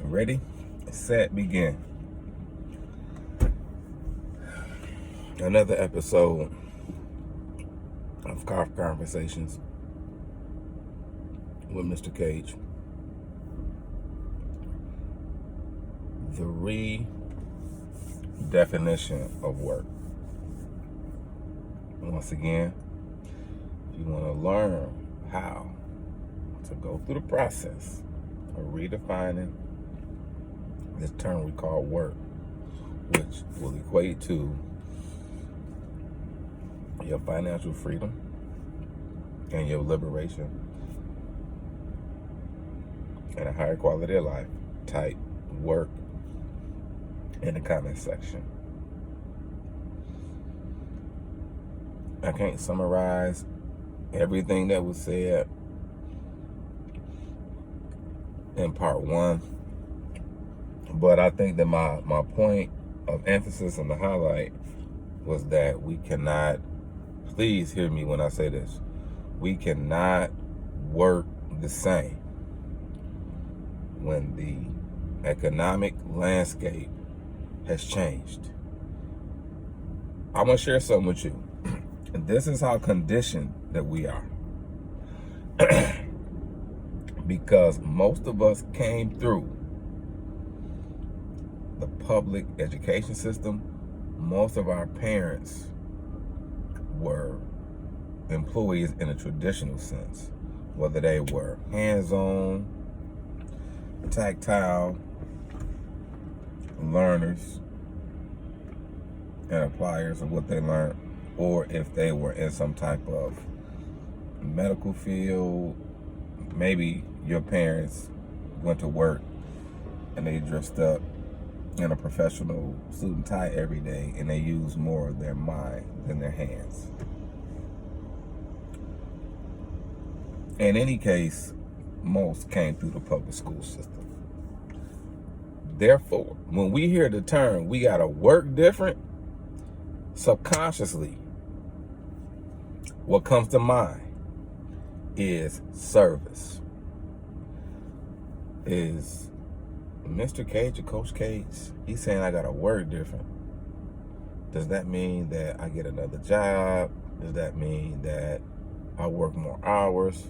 Ready, set, begin. Another episode of Conversations with Mr. Cage. The redefinition of work. Once again, if you want to learn how to go through the process of redefining this term we call work, which will equate to your financial freedom and your liberation and a higher quality of life, type work in the comment section. I can't summarize everything that was said in part one, but I think that my point of emphasis and the highlight was that we cannot, please hear me when I say this, we cannot work the same when the economic landscape has changed. I want to share something with you. And this is how conditioned that we are. Because most of us came through the public education system. Most of our parents were employees in a traditional sense, whether they were hands-on, tactile learners and appliers of what they learned, or if they were in some type of medical field. Maybe your parents went to work and they dressed up in a professional suit and tie every day, and they used more of their mind than their hands. In any case, most came through the public school system. Therefore, when we hear the term, we gotta work different, subconsciously, what comes to mind is service. Is Mr. Cage or Coach Cage, he's saying I gotta work different. Does that mean that I get another job? Does that mean that I work more hours?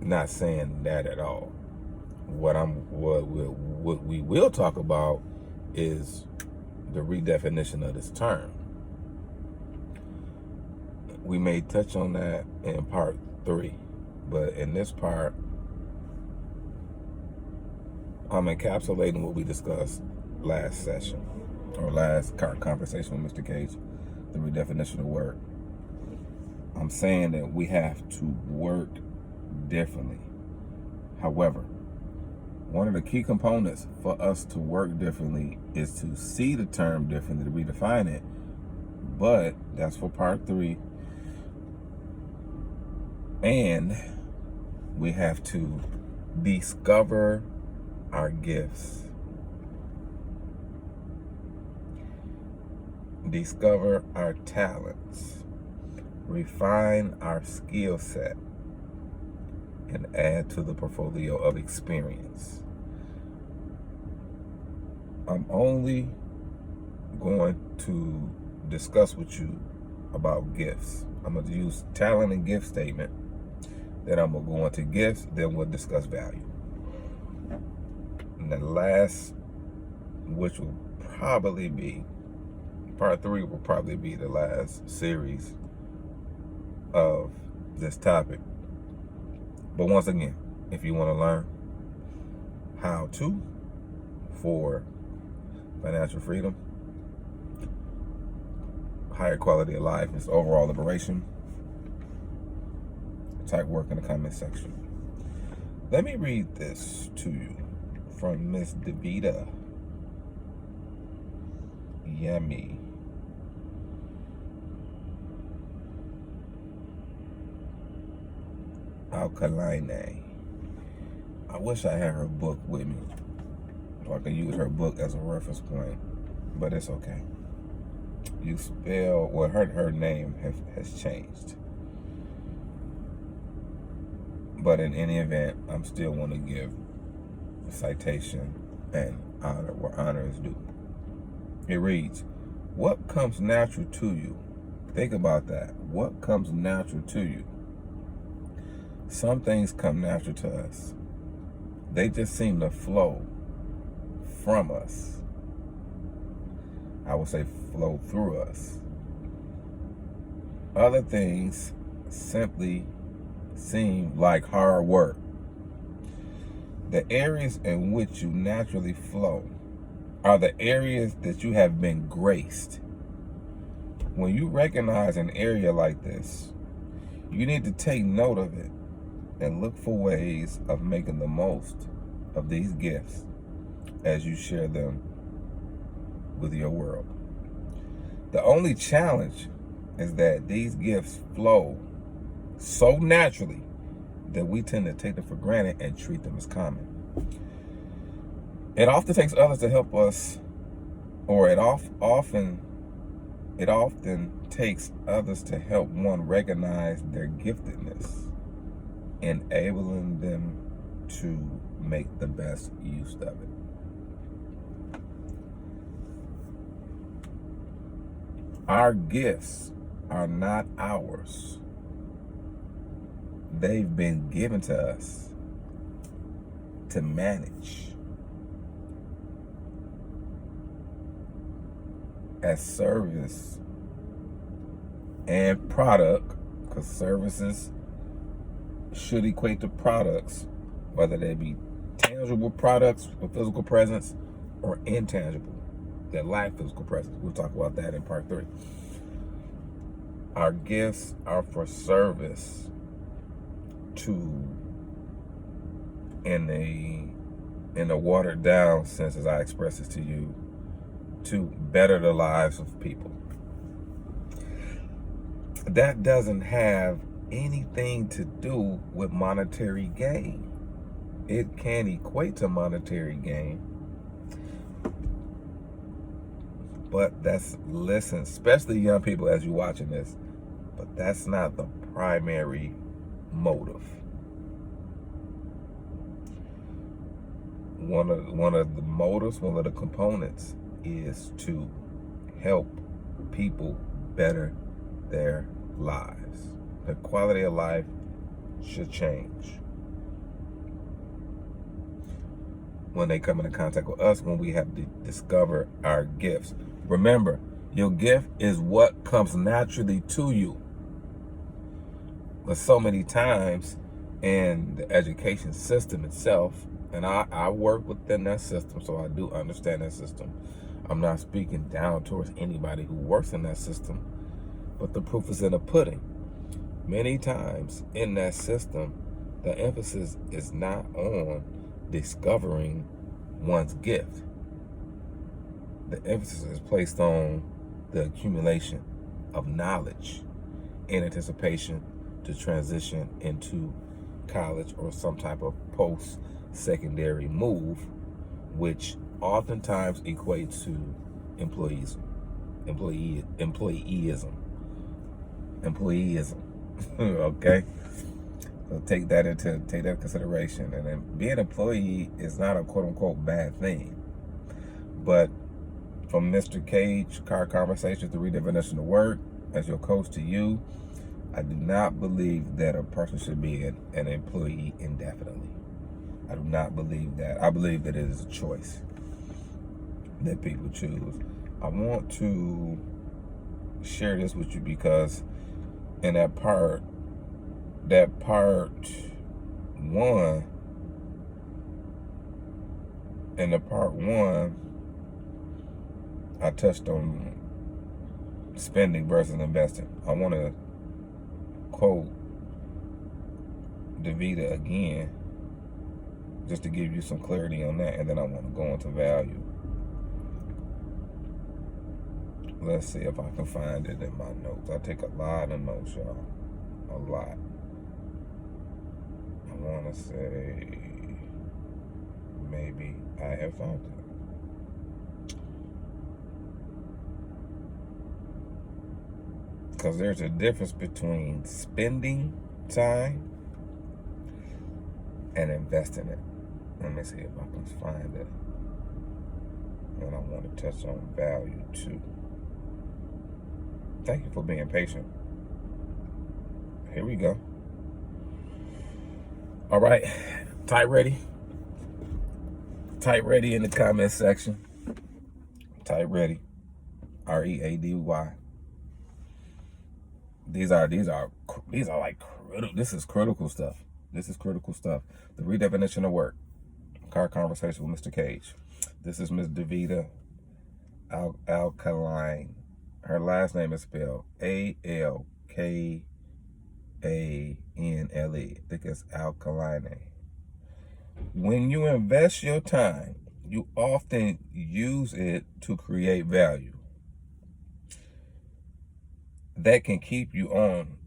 Not saying that at all. What we will talk about is the redefinition of this term. We may touch on that in part 3, but in this part, I'm encapsulating what we discussed last session, or last conversation with Mr. Cage, the redefinition of work. I'm saying that we have to work differently. However, one of the key components for us to work differently is to see the term differently, to redefine it. But that's for part 3. And we have to discover our gifts. Discover our talents. Refine our skill set. And add to the portfolio of experience. I'm only going to discuss with you about gifts. I'm going to use talent and gift statement. Then I'm going to go into gifts. Then we'll discuss value. And the last, which will probably be, part 3 will probably be the last series of this topic. But once again, if you want to learn how to for financial freedom, higher quality of life, and overall liberation, type work in the comment section. Let me read this to you from Miss Devita Yummy. Alkaline. I wish I had her book with me, so I could use her book as a reference point, but it's okay. You spell, well, her name has changed. But in any event, I'm still want to give citation and honor where honor is due. It reads, what comes natural to you? Think about that. What comes natural to you? Some things come natural to us. They just seem to flow from us. I would say flow through us. Other things simply seem like hard work. The areas in which you naturally flow are the areas that you have been graced. When you recognize an area like this, you need to take note of it and look for ways of making the most of these gifts as you share them with your world. The only challenge is that these gifts flow so naturally that we tend to take them for granted and treat them as common. It often takes others to help us, or it often takes others to help one recognize their giftedness, enabling them to make the best use of it. Our gifts are not ours. They've been given to us to manage as service and product, because services should equate to products, whether they be tangible products with physical presence or intangible that lack physical presence. We'll talk about that in part 3. Our gifts are for service to, in a watered down sense, as I express this to you, to better the lives of people. That doesn't have anything to do with monetary gain. It can equate to monetary gain, but listen, especially young people as you're watching this, but that's not the primary motive. One of the motives, one of the components is to help people better their lives. The quality of life should change when they come into contact with us, when we have to discover our gifts. Remember, your gift is what comes naturally to you. But so many times in the education system itself, and I work within that system, so I do understand that system. I'm not speaking down towards anybody who works in that system, but the proof is in the pudding. Many times in that system, the emphasis is not on discovering one's gift. The emphasis is placed on the accumulation of knowledge in anticipation to transition into college or some type of post-secondary move, which oftentimes equates to employeeism. Okay, so take that into consideration. And then being an employee is not a quote unquote bad thing, but from Mr. Cage, Car Conversations, the Redefinition of Work, as your coach to you, I do not believe that a person should be an employee indefinitely. I do not believe that. I believe that it is a choice that people choose. I want to share this with you because in that part one, I touched on spending versus investing. I want to quote DeVita again, just to give you some clarity on that, and then I want to go into value. Let's see if I can find it in my notes. I take a lot of notes, y'all. A lot. I want to say maybe I have found it. Because there's a difference between spending time and investing it. Let me see if I can find it. And I want to touch on value too. Thank you for being patient. Here we go. All right, type ready. Type ready in the comment section. Type ready. READY. These are like critical. This is critical stuff. This is critical stuff. The redefinition of work. Car conversation with Mr. Cage. This is Miss Davita Alkaline. Her last name is spelled ALKANLE. I think it's Alkaline. When you invest your time, you often use it to create value. That can keep you on.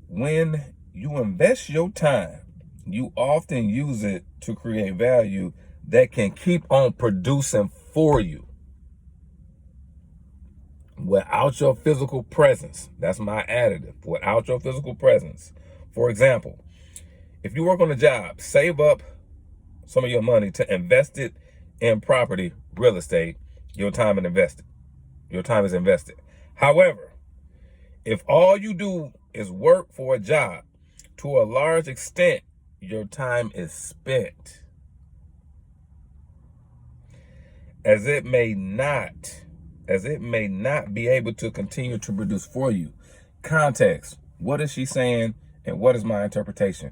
When you invest your time, you often use it to create value that can keep on producing for you. Without your physical presence, that's my additive. Without your physical presence. For example, if you work on a job, save up some of your money to invest it in property, real estate, your time is invested. Your time is invested. However, if all you do is work for a job, to a large extent, your time is spent. As it may not be able to continue to produce for you. Context. What is she saying and what is my interpretation?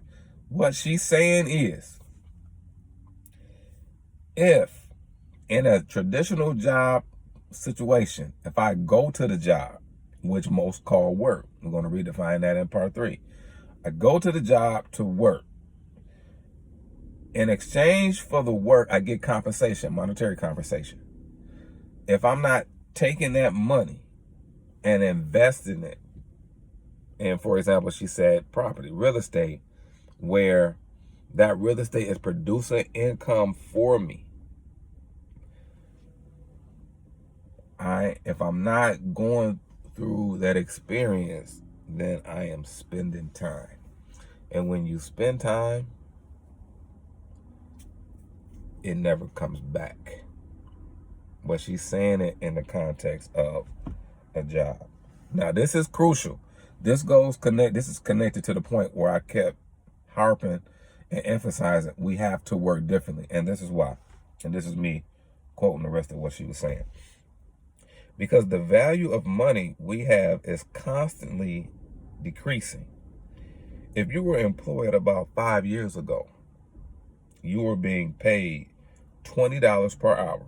What she's saying is, if in a traditional job situation, if I go to the job, which most call work, we're going to redefine that in part 3. I go to the job to work. In exchange for the work, I get compensation, monetary compensation. If I'm not taking that money and investing it in, for example, she said property, real estate, where that real estate is producing income for me, if I'm not going through that experience, then I am spending time. And when you spend time, it never comes back. But she's saying it in the context of a job. Now, this is crucial. This is connected to the point where I kept harping and emphasizing we have to work differently. And this is why. And this is me quoting the rest of what she was saying. Because the value of money we have is constantly decreasing. If you were employed about 5 years ago, you were being paid $20 per hour,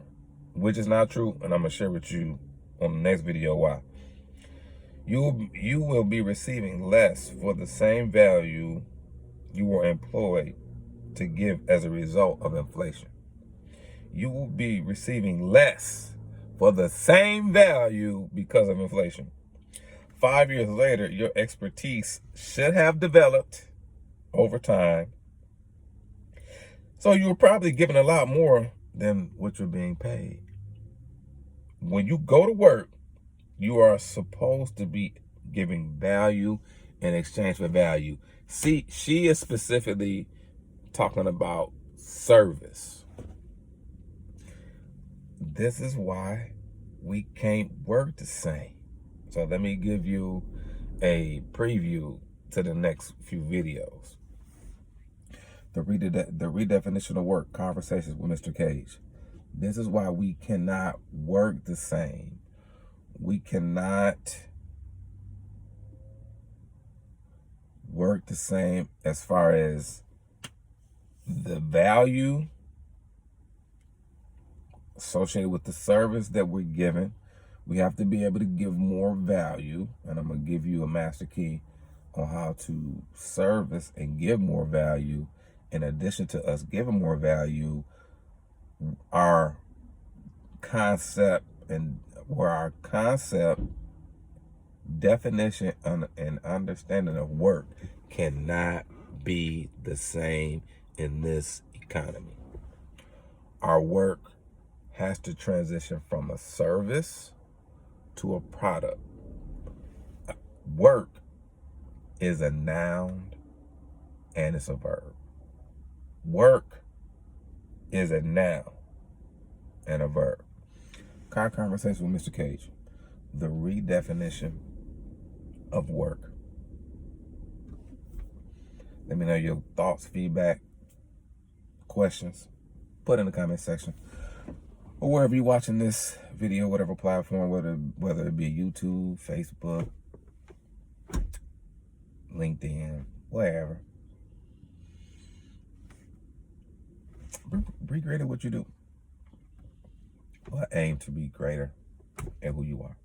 which is not true, and I'm going to share with you on the next video why. You will be receiving less for the same value you were employed to give as a result of inflation. You will be receiving less for the same value because of inflation. 5 years later, your expertise should have developed over time. So you're probably given a lot more than what you're being paid. When you go to work, you are supposed to be giving value in exchange for value. See, she is specifically talking about service. This is why we can't work the same. So let me give you a preview to the next few videos. The redefinition of work, conversations with Mr. Cage. This is why we cannot work the same. We cannot work the same as far as the value associated with the service that we're giving. We have to be able to give more value, and I'm going to give you a master key on how to service and give more value. In addition to us giving more value, our concept, definition, and understanding of work cannot be the same in this economy. Our work has to transition from a service to a product. Work is a noun and it's a verb. Work is a noun and a verb. Car conversation with Mr. Cage. The redefinition of work. Let me know your thoughts, feedback, questions. Put in the comment section. Or wherever you're watching this video, whatever platform, whether it be YouTube, Facebook, LinkedIn, wherever. Be great at what you do. Or aim to be greater at who you are.